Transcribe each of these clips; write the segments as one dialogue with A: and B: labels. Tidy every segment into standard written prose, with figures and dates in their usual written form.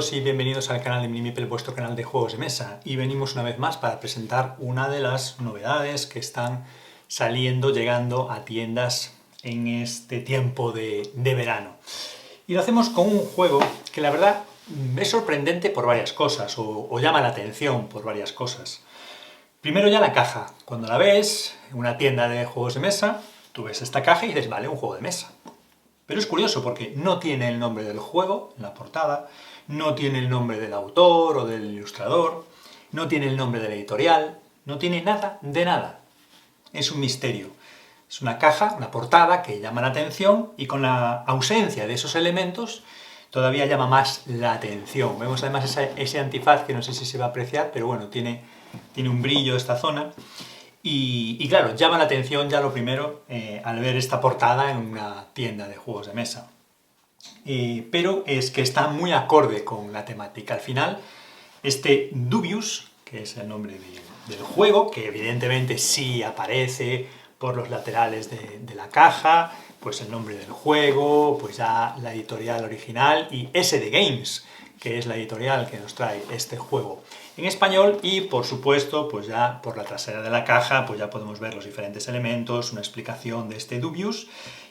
A: todos y bienvenidos al canal de Minimipel, vuestro canal de juegos de mesa. Y venimos una vez más para presentar una de las novedades que están llegando a tiendas en este tiempo de verano. Y lo hacemos con un juego que la verdad es sorprendente por varias cosas, o llama la atención por varias cosas. Primero ya la caja. Cuando la ves en una tienda de juegos de mesa, tú ves esta caja y dices, vale, un juego de mesa. Pero es curioso porque no tiene el nombre del juego en la portada, no tiene el nombre del autor o del ilustrador, no tiene el nombre de la editorial, no tiene nada de nada. Es un misterio. Es una caja, una portada que llama la atención y con la ausencia de esos elementos todavía llama más la atención. Vemos además ese antifaz que no sé si se va a apreciar, pero bueno, tiene un brillo esta zona. Y claro, llama la atención ya lo primero al ver esta portada en una tienda de juegos de mesa. Pero es que está muy acorde con la temática. Al final, este Dubious, que es el nombre del juego, que evidentemente sí aparece por los laterales de la caja, pues el nombre del juego, pues ya la editorial original y SD Games, que es la editorial que nos trae este juego en español, y por supuesto, pues ya por la trasera de la caja, pues ya podemos ver los diferentes elementos, una explicación de este Dubious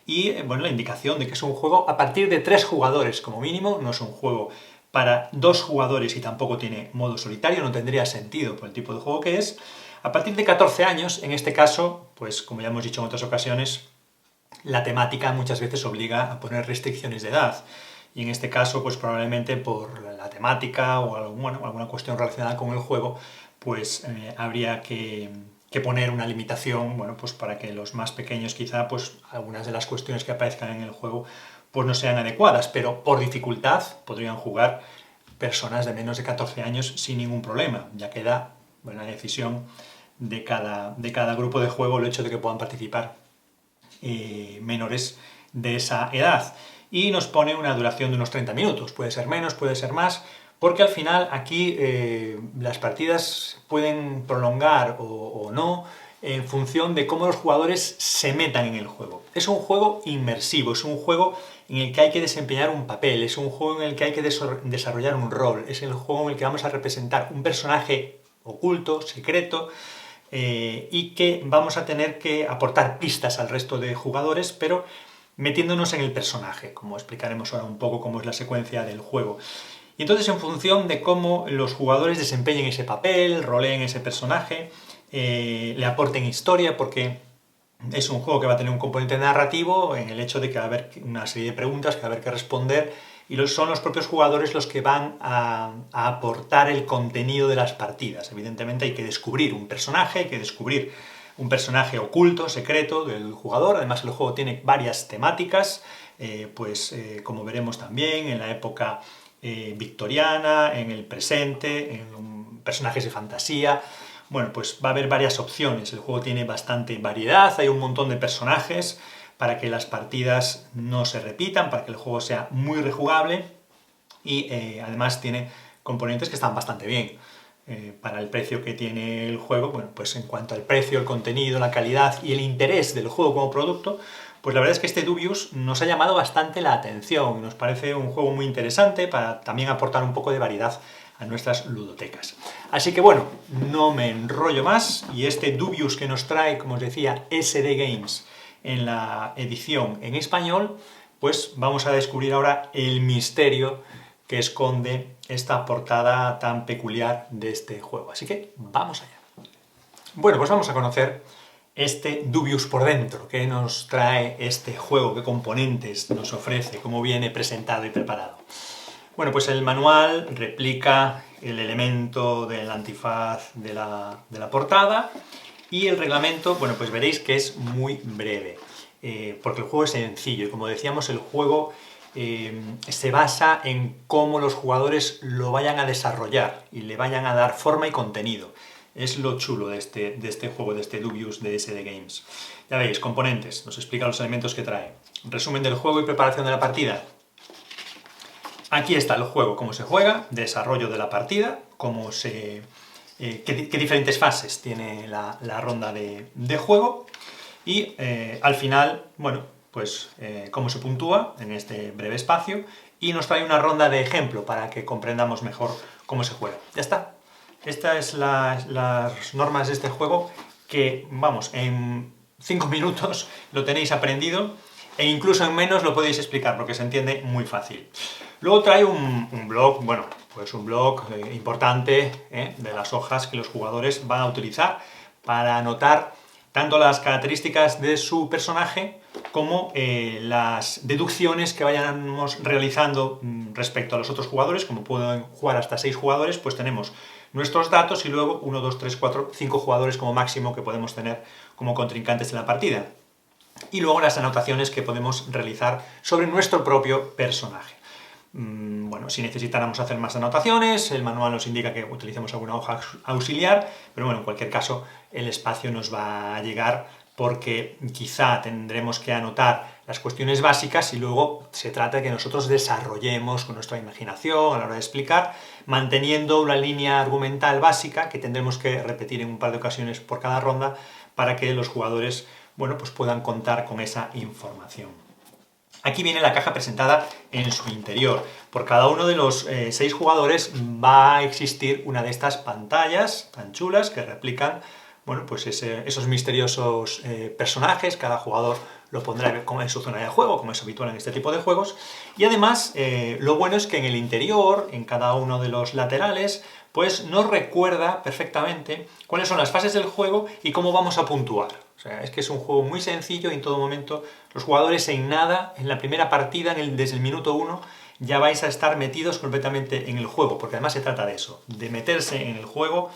A: y, bueno, la indicación de que es un juego a partir de 3 jugadores como mínimo, no es un juego para 2 jugadores y tampoco tiene modo solitario, no tendría sentido por el tipo de juego que es. A partir de 14 años, en este caso, pues como ya hemos dicho en otras ocasiones, la temática muchas veces obliga a poner restricciones de edad. Y en este caso, pues probablemente por la temática o alguna cuestión relacionada con el juego, pues habría que poner una limitación, bueno, pues para que los más pequeños quizá, pues algunas de las cuestiones que aparezcan en el juego, pues no sean adecuadas, pero por dificultad podrían jugar personas de menos de 14 años sin ningún problema. Ya queda, bueno, la decisión de cada grupo de juego el hecho de que puedan participar menores de esa edad. Y nos pone una duración de unos 30 minutos, puede ser menos, puede ser más, porque al final aquí las partidas pueden prolongar o no en función de cómo los jugadores se metan en el juego. Es un juego inmersivo, es un juego en el que hay que desempeñar un papel, es un juego en el que hay que desarrollar un rol, es el juego en el que vamos a representar un personaje oculto, secreto, y que vamos a tener que aportar pistas al resto de jugadores, pero metiéndonos en el personaje, como explicaremos ahora un poco cómo es la secuencia del juego. Y entonces, en función de cómo los jugadores desempeñen ese papel, roleen ese personaje, le aporten historia, porque es un juego que va a tener un componente narrativo en el hecho de que va a haber una serie de preguntas que va a haber que responder, y son los propios jugadores los que van a aportar el contenido de las partidas. Evidentemente hay que descubrir un personaje, hay que descubrir un personaje oculto, secreto del jugador. Además el juego tiene varias temáticas, como veremos también, en la época victoriana, en el presente, en personajes de fantasía. Bueno, pues va a haber varias opciones. El juego tiene bastante variedad, hay un montón de personajes para que las partidas no se repitan, para que el juego sea muy rejugable, y además tiene componentes que están bastante bien. Para el precio que tiene el juego, bueno, pues en cuanto al precio, el contenido, la calidad y el interés del juego como producto, pues la verdad es que este Dubious nos ha llamado bastante la atención y nos parece un juego muy interesante para también aportar un poco de variedad a nuestras ludotecas. Así que bueno, no me enrollo más, y este Dubious que nos trae, como os decía, SD Games en la edición en español, pues vamos a descubrir ahora el misterio que esconde esta portada tan peculiar de este juego. Así que vamos allá. Bueno, pues vamos a conocer este Dubious por dentro. ¿Qué nos trae este juego? ¿Qué componentes nos ofrece? ¿Cómo viene presentado y preparado? Bueno, pues el manual replica el elemento del antifaz de la portada, y el reglamento, bueno, pues veréis que es muy breve, porque el juego es sencillo, y como decíamos, el juego se basa en cómo los jugadores lo vayan a desarrollar y le vayan a dar forma y contenido. Es lo chulo de este juego, de este Dubious de SD Games. Ya veis, componentes, nos explica los elementos que trae. Resumen del juego y preparación de la partida. Aquí está el juego, cómo se juega, desarrollo de la partida, qué diferentes fases tiene la ronda de juego, y al final, bueno, pues cómo se puntúa en este breve espacio, y nos trae una ronda de ejemplo para que comprendamos mejor cómo se juega. Ya está. Estas es las normas de este juego que, vamos, en 5 minutos lo tenéis aprendido, e incluso en menos lo podéis explicar porque se entiende muy fácil. Luego trae un blog, bueno, pues un blog importante de las hojas que los jugadores van a utilizar para anotar tanto las características de su personaje como las deducciones que vayamos realizando respecto a los otros jugadores. Como pueden jugar hasta 6 jugadores, pues tenemos nuestros datos y luego 1, 2, 3, 4, 5 jugadores como máximo que podemos tener como contrincantes en la partida. Y luego las anotaciones que podemos realizar sobre nuestro propio personaje. Bueno, si necesitáramos hacer más anotaciones, el manual nos indica que utilicemos alguna hoja auxiliar, pero bueno, en cualquier caso el espacio nos va a llegar porque quizá tendremos que anotar las cuestiones básicas y luego se trata de que nosotros desarrollemos con nuestra imaginación a la hora de explicar, manteniendo una línea argumental básica que tendremos que repetir en un par de ocasiones por cada ronda para que los jugadores, bueno, pues puedan contar con esa información. Aquí viene la caja presentada en su interior. Por cada uno de los 6 jugadores va a existir una de estas pantallas tan chulas que replican, bueno, pues esos misteriosos personajes. Cada jugador lo pondrá en su zona de juego, como es habitual en este tipo de juegos. Y además, lo bueno es que en el interior, en cada uno de los laterales, pues nos recuerda perfectamente cuáles son las fases del juego y cómo vamos a puntuar. O sea, es que es un juego muy sencillo y en todo momento los jugadores en nada, en la primera partida, desde el minuto 1, ya vais a estar metidos completamente en el juego, porque además se trata de eso, de meterse en el juego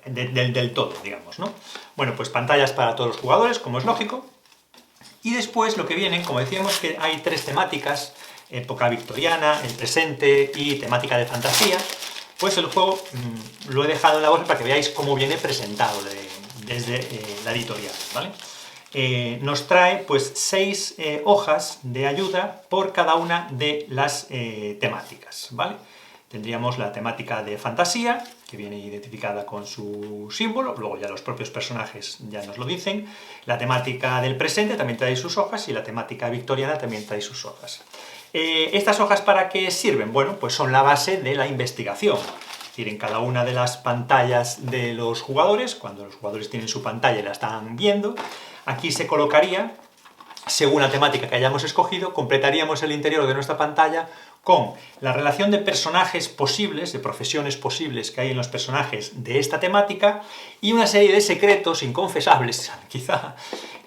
A: del todo, digamos, ¿no? Bueno, pues pantallas para todos los jugadores, como es lógico, y después lo que viene, como decíamos, que hay 3 temáticas: época victoriana, el presente y temática de fantasía. Pues el juego lo he dejado en la bolsa para que veáis cómo viene presentado desde la editorial, ¿vale? Nos trae pues 6 hojas de ayuda por cada una de las temáticas, ¿vale? Tendríamos la temática de fantasía, que viene identificada con su símbolo, luego ya los propios personajes ya nos lo dicen. La temática del presente también trae sus hojas y la temática victoriana también trae sus hojas. ¿Estas hojas para qué sirven? Bueno, pues son la base de la investigación. Es decir, en cada una de las pantallas de los jugadores, cuando los jugadores tienen su pantalla y la están viendo, aquí se colocaría, según la temática que hayamos escogido, completaríamos el interior de nuestra pantalla con la relación de personajes posibles, de profesiones posibles que hay en los personajes de esta temática, y una serie de secretos inconfesables, quizá,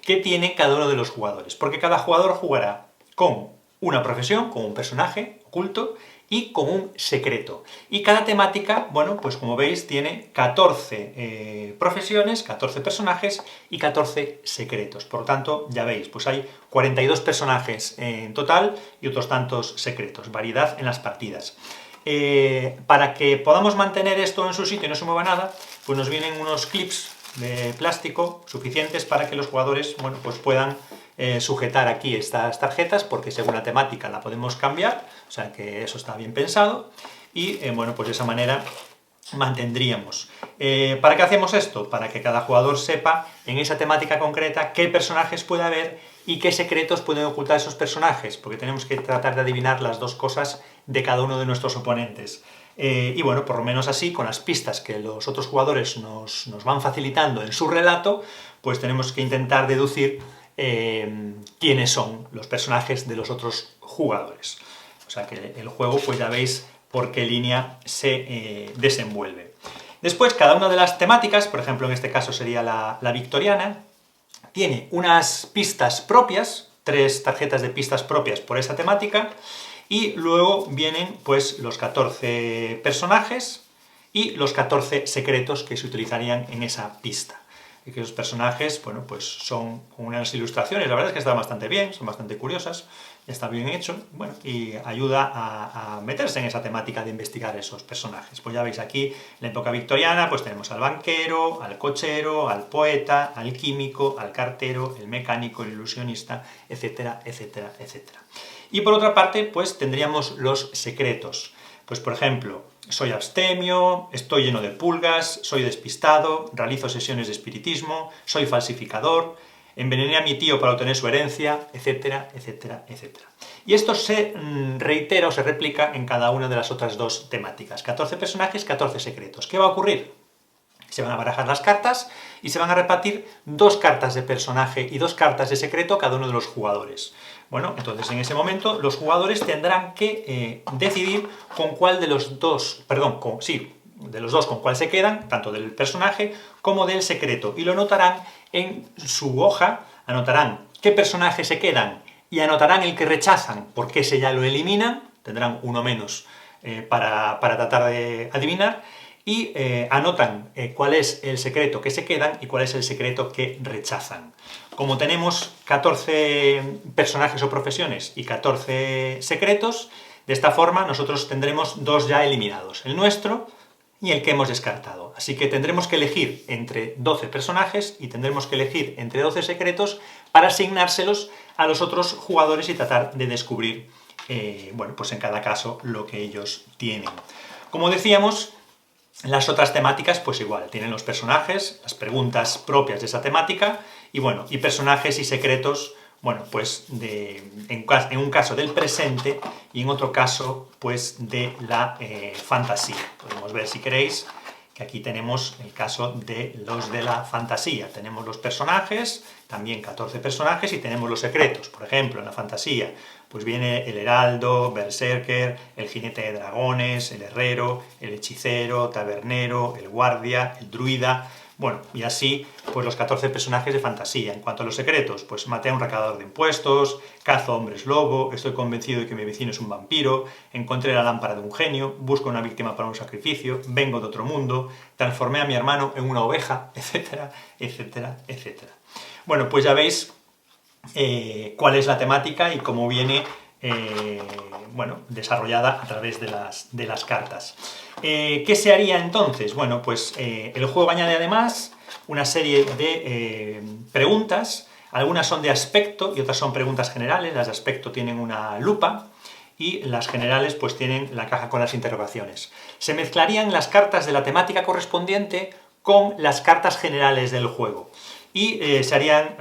A: que tiene cada uno de los jugadores. Porque cada jugador jugará con una profesión, con un personaje oculto y con un secreto. Y cada temática, bueno, pues como veis, tiene 14 profesiones, 14 personajes y 14 secretos. Por lo tanto, ya veis, pues hay 42 personajes en total y otros tantos secretos. Variedad en las partidas. Para que podamos mantener esto en su sitio y no se mueva nada, pues nos vienen unos clips de plástico suficientes para que los jugadores, bueno, pues puedan sujetar aquí estas tarjetas, porque según la temática la podemos cambiar, o sea que eso está bien pensado, y bueno, pues de esa manera mantendríamos. ¿Para qué hacemos esto? Para que cada jugador sepa en esa temática concreta qué personajes puede haber y qué secretos pueden ocultar esos personajes, porque tenemos que tratar de adivinar las dos cosas de cada uno de nuestros oponentes. Y bueno, por lo menos así, con las pistas que los otros jugadores nos van facilitando en su relato, pues tenemos que intentar deducir quiénes son los personajes de los otros jugadores. O sea que el juego, pues ya veis por qué línea se desenvuelve. Después, cada una de las temáticas, por ejemplo, en este caso sería la victoriana, tiene unas pistas propias, 3 tarjetas de pistas propias por esa temática, y luego vienen pues los 14 personajes y los 14 secretos que se utilizarían en esa pista. Y que los personajes, bueno, pues son con unas ilustraciones, la verdad es que están bastante bien, son bastante curiosas, está bien hecho, bueno, y ayuda a meterse en esa temática de investigar esos personajes. Pues ya veis aquí, en la época victoriana, pues tenemos al banquero, al cochero, al poeta, al químico, al cartero, el mecánico, el ilusionista, etcétera, etcétera, etcétera. Y por otra parte, pues tendríamos los secretos. Pues por ejemplo, soy abstemio, estoy lleno de pulgas, soy despistado, realizo sesiones de espiritismo, soy falsificador. envenené a mi tío para obtener su herencia, etcétera, etcétera, etcétera. Y esto se reitera o se replica en cada una de las otras dos temáticas. 14 personajes, 14 secretos. ¿Qué va a ocurrir? Se van a barajar las cartas y se van a repartir 2 cartas de personaje y 2 cartas de secreto a cada uno de los jugadores. Bueno, entonces en ese momento los jugadores tendrán que decidir con cuál de los dos, de los dos con cuál se quedan, tanto del personaje como del secreto, y lo anotarán en su hoja, anotarán qué personajes se quedan y anotarán el que rechazan, porque ese ya lo eliminan, tendrán uno menos para tratar de adivinar, y anotan cuál es el secreto que se quedan y cuál es el secreto que rechazan. Como tenemos 14 personajes o profesiones y 14 secretos, de esta forma nosotros tendremos 2 ya eliminados, el nuestro y el que hemos descartado. Así que tendremos que elegir entre 12 personajes y tendremos que elegir entre 12 secretos para asignárselos a los otros jugadores y tratar de descubrir, bueno, pues en cada caso lo que ellos tienen. Como decíamos, las otras temáticas, pues igual, tienen los personajes, las preguntas propias de esa temática, y bueno, y personajes y secretos, bueno, pues en un caso del presente y en otro caso, pues de la fantasía. Podemos ver, si queréis, que aquí tenemos el caso de los de la fantasía. Tenemos los personajes, también 14 personajes, y tenemos los secretos. Por ejemplo, en la fantasía, pues viene el heraldo, berserker, el jinete de dragones, el herrero, el hechicero, tabernero, el guardia, el druida. Bueno, y así, pues los 14 personajes de fantasía. En cuanto a los secretos, pues maté a un recaudador de impuestos, cazo hombres lobo, estoy convencido de que mi vecino es un vampiro, encontré la lámpara de un genio, busco una víctima para un sacrificio, vengo de otro mundo, transformé a mi hermano en una oveja, etcétera, etcétera, etcétera. Bueno, pues ya veis cuál es la temática y cómo viene bueno, desarrollada a través de las cartas. ¿Qué se haría entonces? Bueno, pues el juego añade además una serie de preguntas, algunas son de aspecto y otras son preguntas generales. Las de aspecto tienen una lupa y las generales pues tienen la caja con las interrogaciones. Se mezclarían las cartas de la temática correspondiente con las cartas generales del juego. Y se harían,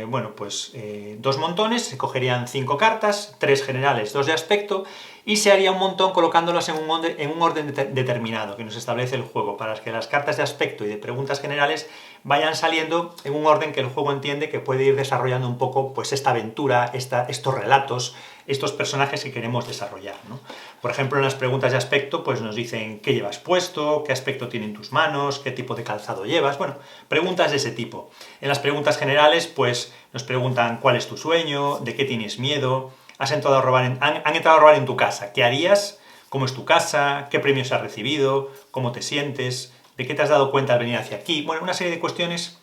A: bueno, pues 2 montones, se cogerían 5 cartas, 3 generales, 2 de aspecto, y se haría un montón colocándolas en un orden determinado que nos establece el juego, para que las cartas de aspecto y de preguntas generales vayan saliendo en un orden que el juego entiende que puede ir desarrollando un poco pues esta aventura, estos relatos, estos personajes que queremos desarrollar, ¿no? Por ejemplo, en las preguntas de aspecto pues nos dicen qué llevas puesto, qué aspecto tienen tus manos, qué tipo de calzado llevas, bueno, preguntas de ese tipo. En las preguntas generales pues nos preguntan cuál es tu sueño, de qué tienes miedo, han entrado a robar en tu casa, ¿qué harías? ¿Cómo es tu casa? ¿Qué premios has recibido? ¿Cómo te sientes? ¿De qué te has dado cuenta al venir hacia aquí? Bueno, una serie de cuestiones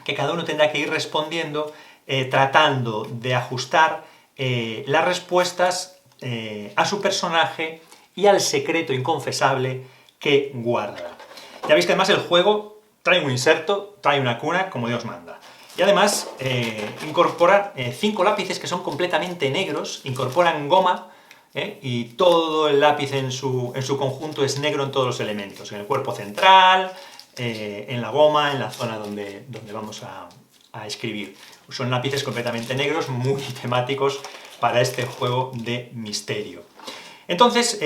A: que cada uno tendrá que ir respondiendo, tratando de ajustar las respuestas a su personaje y al secreto inconfesable que guarda. Ya veis que además el juego trae un inserto, trae una cuna, como Dios manda. Y además incorpora 5 lápices que son completamente negros, incorporan goma, y todo el lápiz en su conjunto es negro en todos los elementos, en el cuerpo central, en la goma, en la zona donde vamos a escribir. Son lápices completamente negros, muy temáticos para este juego de misterio. Entonces,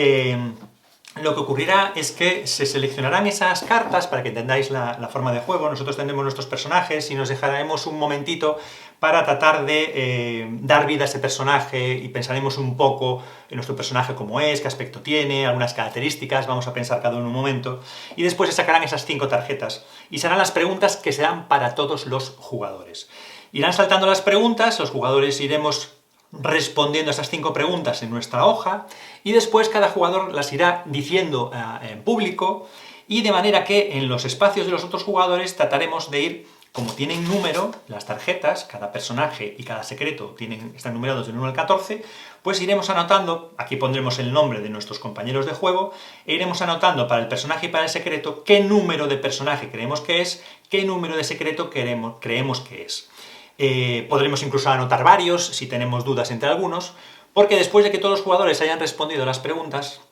A: lo que ocurrirá es que se seleccionarán esas cartas, para que entendáis la forma de juego. Nosotros tendremos nuestros personajes y nos dejaremos un momentito para tratar de dar vida a ese personaje y pensaremos un poco en nuestro personaje cómo es, qué aspecto tiene, algunas características, vamos a pensar cada uno un momento, y después se sacarán esas 5 tarjetas y serán las preguntas que serán para todos los jugadores. Irán saltando las preguntas, los jugadores iremos respondiendo a esas 5 preguntas en nuestra hoja y después cada jugador las irá diciendo en público, y de manera que en los espacios de los otros jugadores trataremos de ir, como tienen número las tarjetas, cada personaje y cada secreto están numerados del 1 al 14, pues iremos anotando, aquí pondremos el nombre de nuestros compañeros de juego, e iremos anotando para el personaje y para el secreto qué número de personaje creemos que es, qué número de secreto creemos que es. Podremos incluso anotar varios si tenemos dudas entre algunos, porque después de que todos los jugadores hayan respondido las preguntas,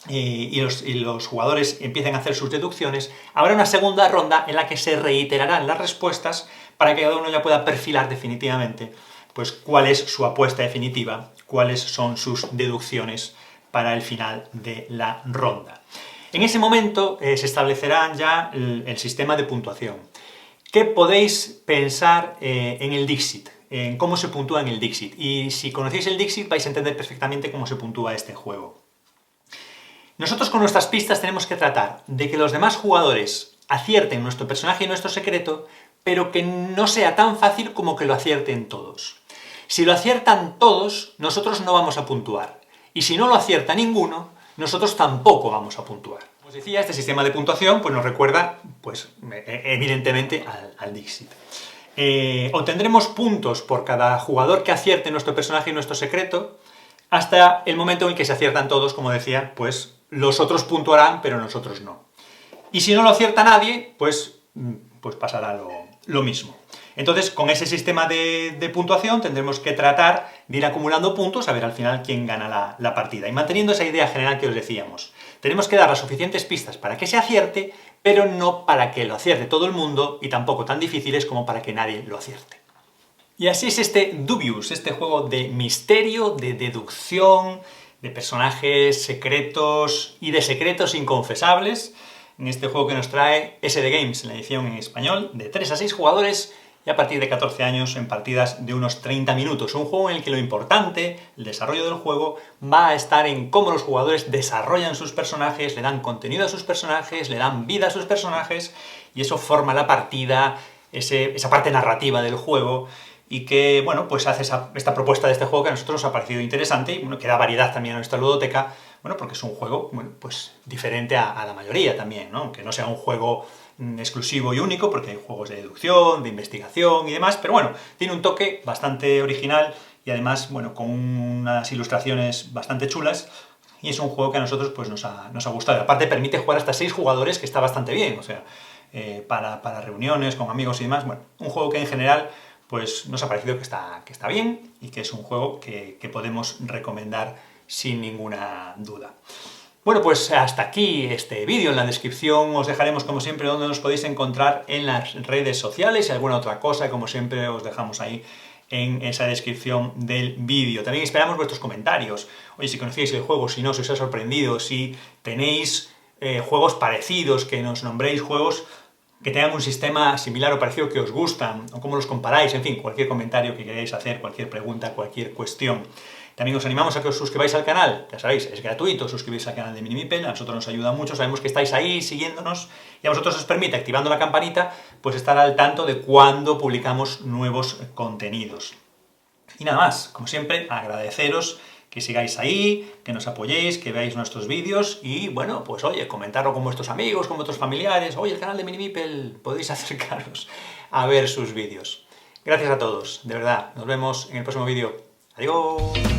A: y los jugadores empiecen a hacer sus deducciones, habrá una segunda ronda en la que se reiterarán las respuestas para que cada uno ya pueda perfilar definitivamente pues, cuál es su apuesta definitiva, cuáles son sus deducciones para el final de la ronda. En ese momento se establecerán ya el sistema de puntuación. ¿Qué podéis pensar en el Dixit? En cómo se puntúa en el Dixit. Y si conocéis el Dixit vais a entender perfectamente cómo se puntúa este juego. Nosotros con nuestras pistas tenemos que tratar de que los demás jugadores acierten nuestro personaje y nuestro secreto, pero que no sea tan fácil como que lo acierten todos. Si lo aciertan todos, nosotros no vamos a puntuar. Y si no lo acierta ninguno, nosotros tampoco vamos a puntuar. Como os decía, este sistema de puntuación pues, nos recuerda, pues, evidentemente, al Dixit. Obtendremos puntos por cada jugador que acierte nuestro personaje y nuestro secreto, hasta el momento en el que se aciertan todos, como decía, pues los otros puntuarán, pero nosotros no. Y si no lo acierta nadie, pues pasará lo mismo. Entonces, con ese sistema de puntuación tendremos que tratar de ir acumulando puntos a ver al final quién gana la partida. Y manteniendo esa idea general que os decíamos, tenemos que dar las suficientes pistas para que se acierte, pero no para que lo acierte todo el mundo y tampoco tan difíciles como para que nadie lo acierte. Y así es este Dubious, este juego de misterio, de deducción, de personajes secretos y de secretos inconfesables, en este juego que nos trae SD Games, en la edición en español, de 3 a 6 jugadores y a partir de 14 años en partidas de unos 30 minutos. Un juego en el que lo importante, el desarrollo del juego, va a estar en cómo los jugadores desarrollan sus personajes, le dan contenido a sus personajes, le dan vida a sus personajes, y eso forma la partida, esa parte narrativa del juego, y que, bueno, pues hace esta propuesta de este juego que a nosotros nos ha parecido interesante y, bueno, que da variedad también a nuestra ludoteca, bueno, porque es un juego, bueno, pues diferente a la mayoría también, ¿no? Aunque no sea un juego exclusivo y único, porque hay juegos de deducción, de investigación y demás, pero bueno, tiene un toque bastante original y además, bueno, con unas ilustraciones bastante chulas, y es un juego que a nosotros pues nos ha gustado. Aparte permite jugar hasta 6 jugadores, que está bastante bien, o sea, para reuniones con amigos y demás, bueno, un juego que en general pues nos ha parecido que está bien y que es un juego que podemos recomendar sin ninguna duda. Bueno, pues hasta aquí este vídeo. En la descripción os dejaremos, como siempre, donde nos podéis encontrar en las redes sociales y alguna otra cosa, como siempre, os dejamos ahí en esa descripción del vídeo. También esperamos vuestros comentarios. Oye, si conocíais el juego, si no, si os ha sorprendido, si tenéis juegos parecidos, que nos nombréis juegos que tengan un sistema similar o parecido que os gustan, o cómo los comparáis, en fin, cualquier comentario que queráis hacer, cualquier pregunta, cualquier cuestión. También os animamos a que os suscribáis al canal, ya sabéis, es gratuito suscribirse al canal de Minimipel, a nosotros nos ayuda mucho, sabemos que estáis ahí siguiéndonos, y a vosotros os permite, activando la campanita, pues estar al tanto de cuando publicamos nuevos contenidos. Y nada más, como siempre, agradeceros que sigáis ahí, que nos apoyéis, que veáis nuestros vídeos y, bueno, pues oye, comentarlo con vuestros amigos, con vuestros familiares. Oye, el canal de Minimipel, podéis acercaros a ver sus vídeos. Gracias a todos, de verdad. Nos vemos en el próximo vídeo. ¡Adiós!